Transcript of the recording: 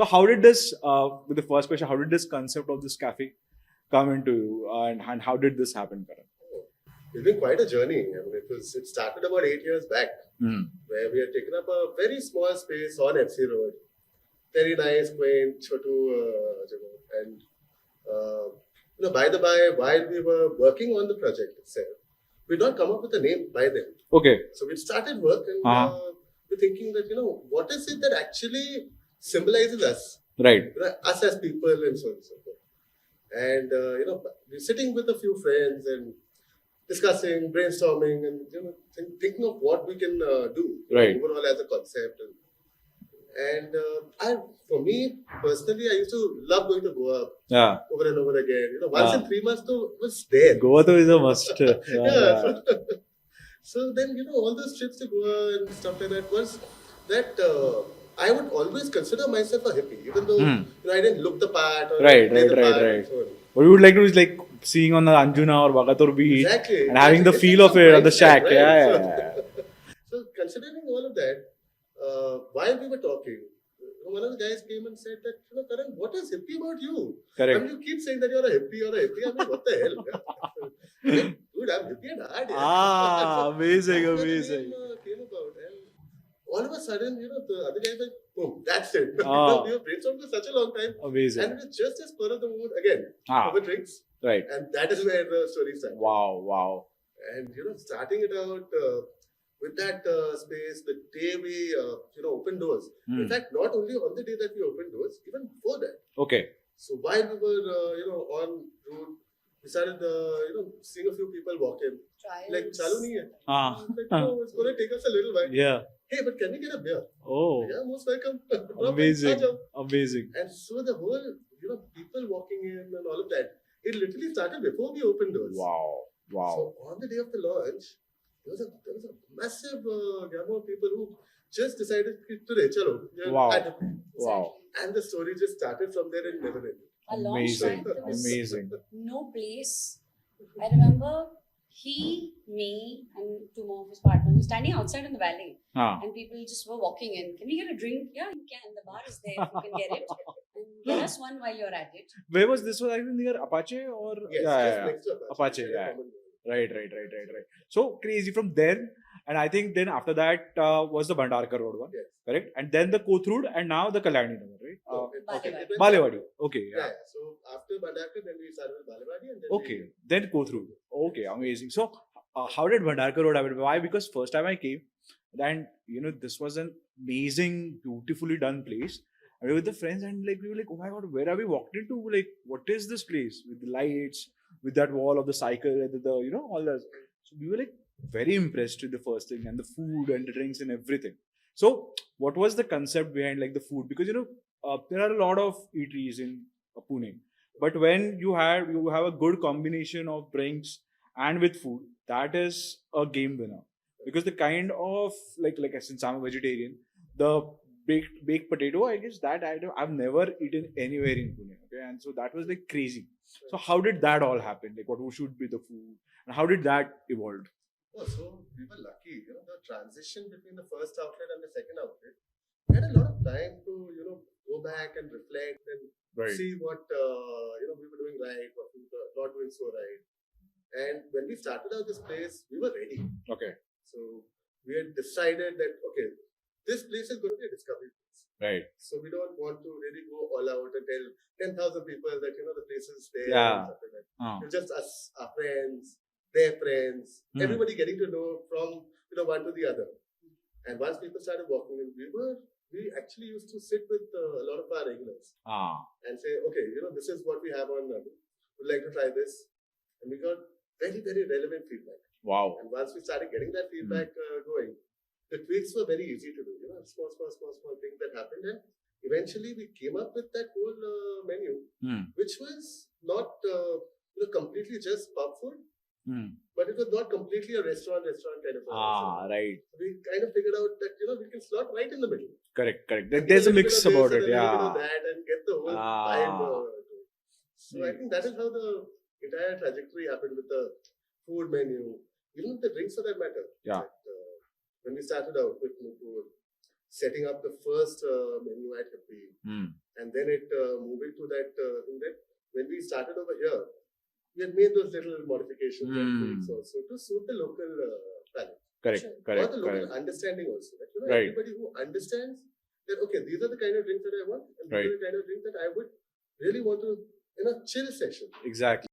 So how did this, with the first question, how did this concept of this cafe come into you, and how did this happen, Karan? It's been quite a journey. I mean, it started about 8 years back, where we had taken up a very small space on FC Road. Very nice, quaint, chotu, and by the by, while we were working on the project itself, we'd not come up with a name by then. Okay. So we started work and we're thinking that, what is it that actually symbolizes us? Right. Us as people and so on and so forth. And, we're sitting with a few friends and discussing, brainstorming, and thinking of what we can do overall as a concept. And for me personally, I used to love going to Goa over and over again. Once in 3 months, though, was there. Goa is a must. Yeah. So then, all those trips to Goa and stuff like that was that I would always consider myself a hippie, even though I didn't look the part or Right. So on. What you would like to do is like seeing on the Anjuna or Vagatur beach and having the It's feel of it on the shack. right? Yeah. So considering all of that, while we were talking, one of the guys came and said that, Karan, what is hippie about you? Correct. I mean, you keep saying that you're a hippie. I mean, what the hell? Dude, I'm hippie at heart. Amazing. The name, came about, and all of a sudden, the other guy like, boom, that's it. We were brainstorming for such a long time. Amazing. And it was just as per of the mood again. Over drinks. Right. And that is where the story started. Wow. And starting it out with that space, the day we opened doors. In fact, not only on the day that we opened doors, even before that. Okay. So while we were on route, we started seeing a few people walk in. Like, chalu nahi hai. Like, it's going to take us a little while. Yeah. Hey, but can we get a beer? Oh. Yeah, most welcome. Amazing. And so the whole, people walking in and all of that, it literally started before we opened doors. Wow. So on the day of the launch, there was a massive gamma of people who just decided to chalo. Wow. And the story just started from there and never ended. A long time. There was Amazing. no place. I remember he, me, and two more of his partners were standing outside in the valley. And people just were walking in. Can we get a drink? Yeah, you can. The bar is there. You can get it. And get us one while you're at it. Where was this? Was I think near Apache or? Yes, next to Apache. Yeah. Right. So crazy from then. And I think then after that was the Bhandarkar Road one. Yes. Correct? And then the Kothurud and now the Kalyani Nagar, right? Balewadi. Okay. Yeah. So after Bhandarkar, then we started with Balewadi and then Okay. Then Kothurud. Okay, amazing. So how did Bhandarkar Road happen? Why? Because first time I came, and this was an amazing, beautifully done place. And we were with the friends and like we were like, oh my god, where are we walked into? Like, what is this place with the lights, with that wall of the cycle, and the all that. So we were like very impressed with the first thing and the food and the drinks and everything. So what was the concept behind like the food? Because there are a lot of eateries in Pune, but when you have a good combination of drinks and with food, that is a game winner. Because the kind of like since I'm a vegetarian, the baked potato, I guess that I've never eaten anywhere in Pune. Okay, and so that was like crazy. So how did that all happen? Like, what should be the food, and how did that evolve? Oh, so we were lucky. The transition between the first outlet and the second outlet, we had a lot of time to go back and reflect and see what we were doing right, what we were not doing so right. And when we started out this place, we were ready. Okay. So we had decided that this place is going to be a discovery place. Right. So we don't want to really go all out and tell 10,000 people that the place is there. Yeah. And stuff like that. It's just us, our friends, their friends, everybody getting to know from one to the other. And once people started walking in, we actually used to sit with a lot of our regulars and say, okay, this is what we have on. We'd like to try this, and we got very, very relevant feedback. Wow. And once we started getting that feedback going, the tweaks were very easy to do. Small things that happened, and eventually we came up with that whole menu, which was not completely just pub food. But it was not completely a restaurant kind of. Right. We kind of figured out that we can slot right in the middle. Correct. There's a mix about it, yeah. That and get the whole vibe. So I think that is how the entire trajectory happened with the food menu, even with the drinks for that matter. Yeah. When we started out with Nupur, setting up the first menu at Happy, then moving to that thing that when we started over here, we had made those little modifications and tweaks also to suit the local palate. Correct, Sure. correct, Or the local correct. understanding also. That, Right. everybody who understands that, okay, these are the kind of drinks that I want, and these Right. are the kind of drinks that I would really want to, in a chill session. Exactly.